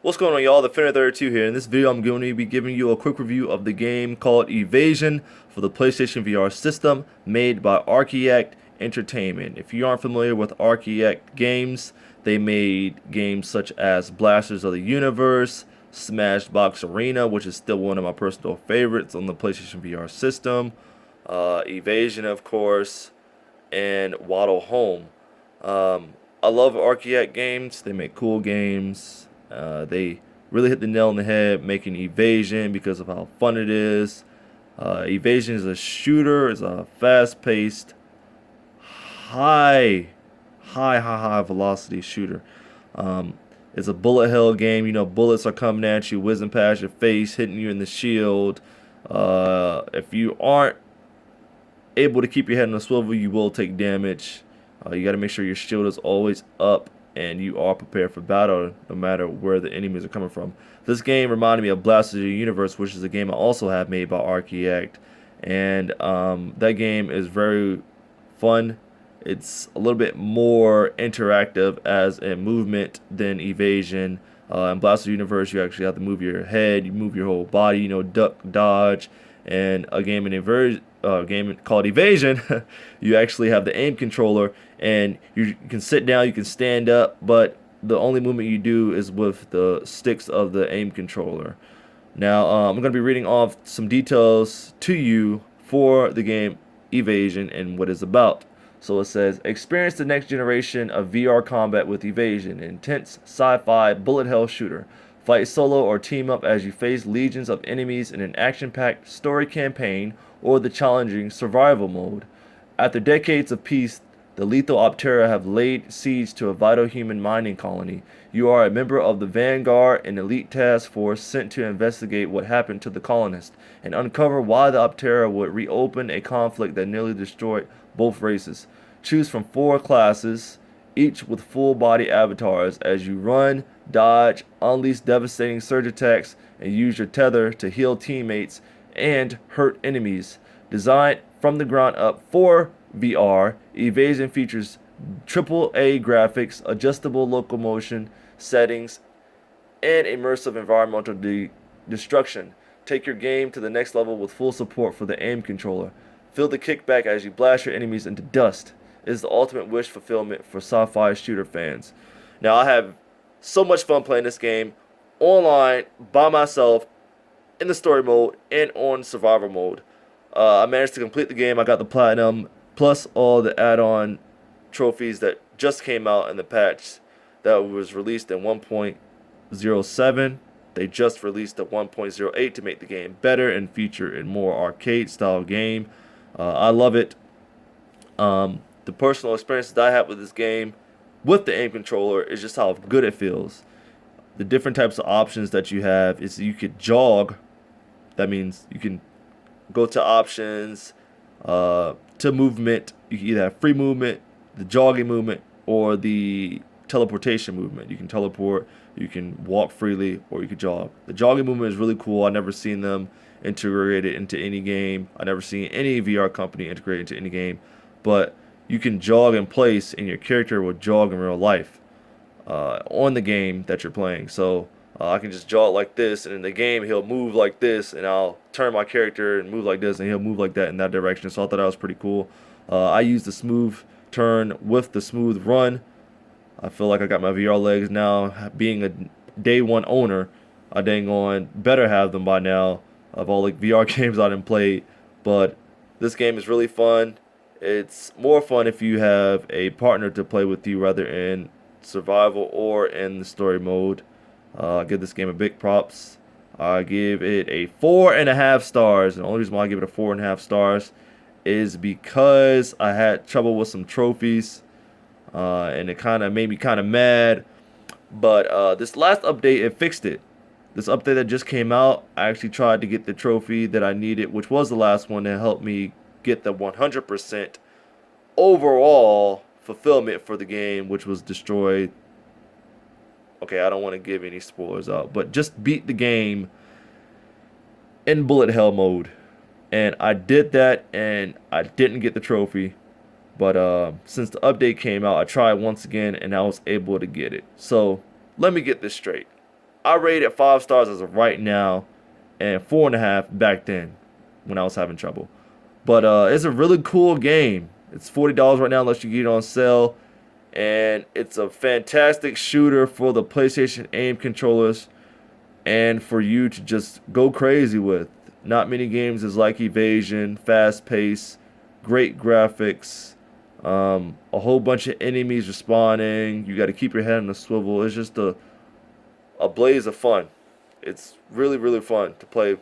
What's going on, y'all? The Finner32 here. In this video, I'm going to be giving you a quick review of the game called Evasion for the PlayStation VR system, made by Archaeact Entertainment. If you aren't familiar with Archaeact games, they made games such as Blasters of the Universe, Smashbox Arena, which is still one of my personal favorites on the PlayStation VR system, Evasion, of course, and Waddle Home. I love Archaeact games. They make cool games. They really hit the nail on the head making Evasion because of how fun it is. Evasion is a shooter. It's a fast-paced, high velocity shooter. It's a bullet hell game. You know, bullets are coming at you, whizzing past your face, hitting you in the shield. If you aren't able to keep your head on a swivel, you will take damage. You got to make sure your shield is always up and you are prepared for battle no matter where the enemies are coming from. This game reminded me of Blasters of the Universe, which is a game I also have made by Archaeact, and that game is very fun. It's a little bit more interactive as a movement than Evasion. In Blasters of the Universe, you actually have to move your head, you move your whole body, you know, duck, dodge. And a game game called Evasion, you actually have the aim controller, and you can sit down, you can stand up, but the only movement you do is with the sticks of the aim controller. Now, I'm going to be reading off some details to you for the game Evasion and what it's about. So it says, experience the next generation of VR combat with Evasion, an intense sci-fi bullet hell shooter. Fight solo or team up as you face legions of enemies in an action-packed story campaign or the challenging survival mode. After decades of peace, the lethal Optera have laid siege to a vital human mining colony. You are a member of the Vanguard, an elite task force sent to investigate what happened to the colonists and uncover why the Optera would reopen a conflict that nearly destroyed both races. Choose from 4 classes, each with full-body avatars, as you run, dodge, unleash devastating surge attacks, and use your tether to heal teammates and hurt enemies. Designed from the ground up for VR, Evasion features AAA graphics, adjustable locomotion settings, and immersive environmental destruction. Take your game to the next level with full support for the aim controller. Feel the kickback as you blast your enemies into dust. It is the ultimate wish fulfillment for sci-fi shooter fans. Now, I have so much fun playing this game online by myself in the story mode and on survival mode. I managed to complete the game. I got the platinum plus all the add-on trophies that just came out in the patch that was released in 1.07. They just released the 1.08 to make the game better and feature a more arcade style game. I love it. The personal experience that I had with this game with the aim controller is just how good it feels. The different types of options that you have is you could jog. That means you can go to options, to movement. You can either have free movement, the jogging movement, or the teleportation movement. You can teleport, you can walk freely, or you can jog. The jogging movement is really cool. I've never seen them integrated into any game. I've never seen any VR company integrate into any game. But you can jog in place and your character will jog in real life on the game that you're playing. So I can just jog like this, and in the game he'll move like this, and I'll turn my character and move like this, and he'll move like that in that direction. So I thought that was pretty cool. I use the smooth turn with the smooth run. I feel like I got my VR legs now. Being a day one owner, I dang on better have them by now of all the VR games I done played. But this game is really fun. It's more fun if you have a partner to play with you, rather in survival or in the story mode. I give this game a big props. I give it a 4.5 stars. And the only reason why I give it a 4.5 stars is because I had trouble with some trophies, and it kind of made me kind of mad. But this last update, it fixed it. This update that just came out, I actually tried to get the trophy that I needed, which was the last one that helped me get the 100% overall fulfillment for the game, which was destroyed. Okay, I don't want to give any spoilers out, but just beat the game in bullet hell mode. And I did that, and I didn't get the trophy. But since the update came out, I tried once again, and I was able to get it. So let me get this straight. I rate it 5 stars as of right now, and 4.5 back then when I was having trouble. But it's a really cool game. It's $40 right now unless you get it on sale. And it's a fantastic shooter for the PlayStation aim controllers and for you to just go crazy with. Not many games is like Evasion, fast pace, great graphics, a whole bunch of enemies respawning. You got to keep your head on the swivel. It's just a blaze of fun. It's really, really fun to play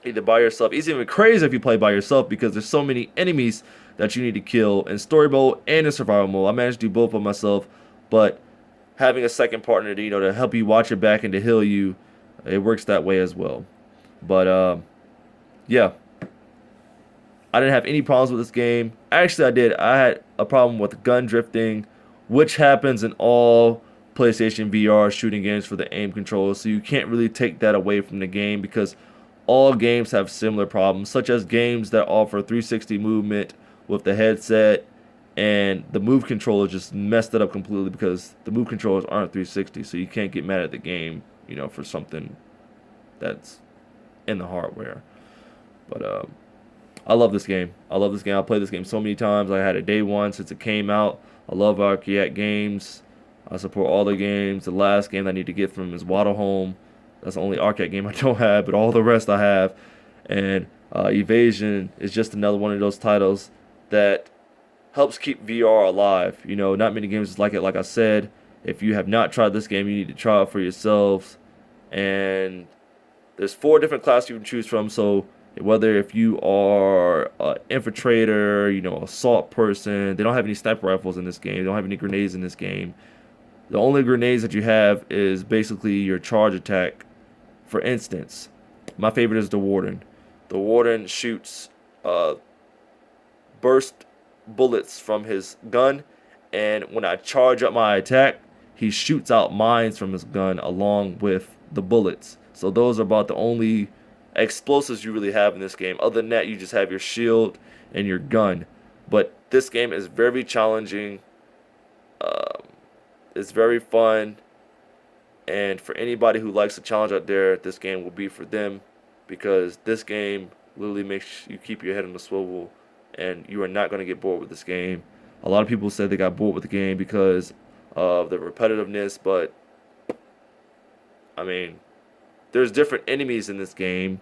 either by yourself. It's even crazy if you play by yourself because there's so many enemies that you need to kill in story mode and in survival mode. I managed to do both by myself, but having a second partner to, to help you watch your back and to heal you, it works that way as well. But yeah, I didn't have any problems with this game. Actually, I did. I had a problem with gun drifting, which happens in all PlayStation VR shooting games for the aim controller, so you can't really take that away from the game because all games have similar problems, such as games that offer 360 movement with the headset, and the move controller just messed it up completely because the move controllers aren't 360, so you can't get mad at the game, for something that's in the hardware. But I love this game. I love this game. I played this game so many times. I had it day one since it came out. I love arcade games. I support all the games. The last game I need to get from is Waddle Home. That's the only arcade game I don't have, but all the rest I have. And Evasion is just another one of those titles that helps keep VR alive. Not many games like it. Like I said, if you have not tried this game, you need to try it for yourselves. And there's 4 different classes you can choose from. So whether if you are an infiltrator, assault person, they don't have any sniper rifles in this game. They don't have any grenades in this game. The only grenades that you have is basically your charge attack. For instance, my favorite is the Warden. The Warden shoots burst bullets from his gun, and when I charge up my attack, he shoots out mines from his gun along with the bullets. So those are about the only explosives you really have in this game. Other than that, you just have your shield and your gun. But this game is very challenging. It's very fun. And for anybody who likes the challenge out there, this game will be for them, because this game literally makes you keep your head on the swivel, and you are not going to get bored with this game. A lot of people said they got bored with the game because of the repetitiveness, but I mean, there's different enemies in this game.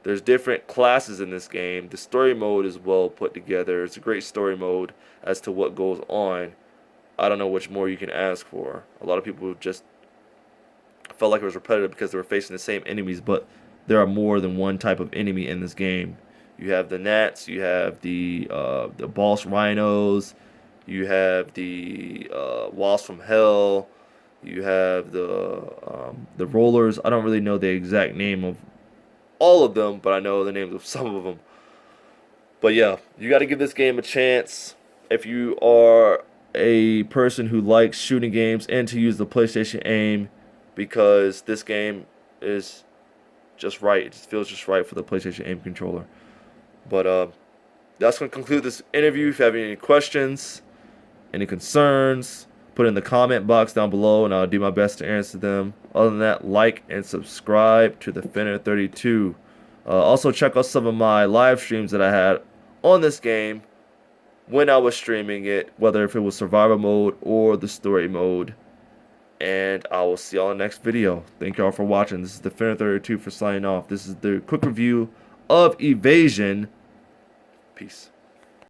There's different classes in this game. The story mode is well put together. It's a great story mode as to what goes on. I don't know which more you can ask for. A lot of people just felt like it was repetitive because they were facing the same enemies, but there are more than one type of enemy in this game. You have the gnats, you have the boss rhinos, you have the wasps from hell, you have the rollers. I don't really know the exact name of all of them, but I know the names of some of them. But yeah, you got to give this game a chance if you are a person who likes shooting games and to use the PlayStation aim, because this game is just right. It just feels just right for the PlayStation aim controller. But that's going to conclude this interview. If you have any questions, any concerns, put it in the comment box down below, and I'll do my best to answer them. Other than that, like and subscribe to the Finner32. Also, check out some of my live streams that I had on this game when I was streaming it, whether if it was survival mode or the story mode. And I will see y'all in the next video. Thank y'all for watching. This is the Finner32 for signing off. This is the quick review of Evasion. Peace.